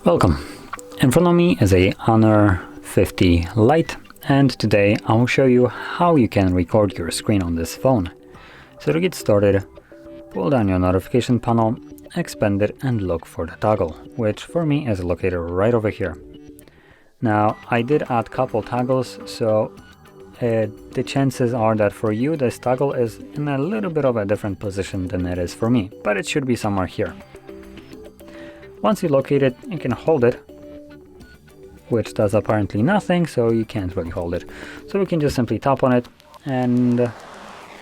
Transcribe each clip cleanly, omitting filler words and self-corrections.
Welcome. In front of me is a Honor 50 Lite, and today I will show you how you can record your screen on this phone. So to get started, pull down your notification panel, expand it, and look for the toggle, which for me is located right over here. Now I did add a couple toggles, so the chances are that for you this toggle is in a little bit of a different position than it is for me, but it should be somewhere here. Once you locate it, you can hold it, which does apparently nothing, so you can't really hold it. So we can just simply tap on it, and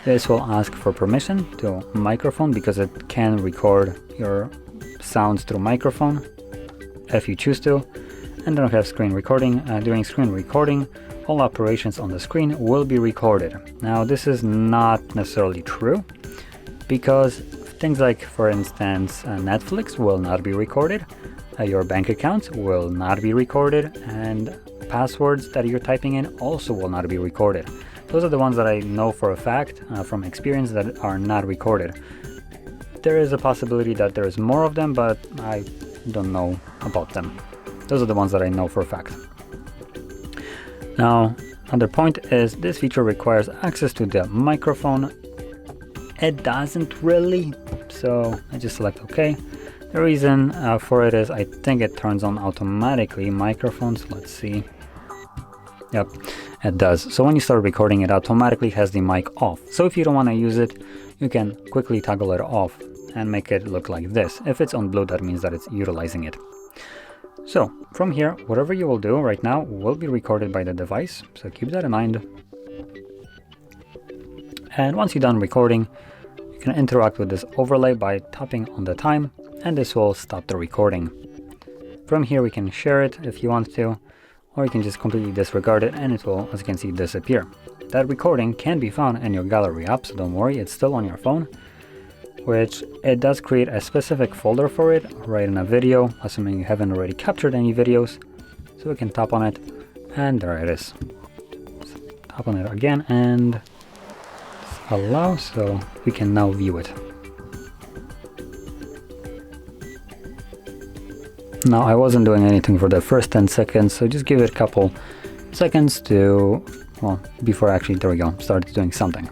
this will ask for permission to microphone because it can record your sounds through microphone if you choose to. And then we have screen recording. During screen recording, all operations on the screen will be recorded. Now this is not necessarily true, because things like, for instance, Netflix will not be recorded, your bank accounts will not be recorded, and passwords that you're typing in also will not be recorded. Those are the ones that I know for a fact from experience that are not recorded. There is a possibility that there is more of them, but I don't know about them. Those are the ones that I know for a fact. Now, another point is this feature requires access to the microphone. It doesn't really, so I just select OK. The reason for it is I think it turns on automatically microphones. Let's see. Yep, it does. So when you start recording, it automatically has the mic off. So if you don't want to use it, you can quickly toggle it off and make it look like this. If it's on blue, that means that it's utilizing it. So from here, whatever you will do right now will be recorded by the device. So keep that in mind. And once you're done recording, you can interact with this overlay by tapping on the time, and this will stop the recording. From here we can share it if you want to, or you can just completely disregard it and it will, as you can see, disappear. That recording can be found in your gallery app, so don't worry, it's still on your phone, which it does create a specific folder for it right in a video, assuming you haven't already captured any videos. So we can tap on it, and there it is. Tap on it again and allow, so we can now view it. Now I wasn't doing anything for the first 10 seconds, so just give it a couple seconds to, well, before actually, there we go, started doing something.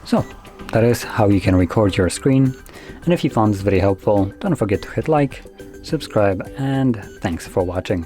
So that is how you can record your screen. And if you found this video helpful, don't forget to hit like, subscribe, and thanks for watching.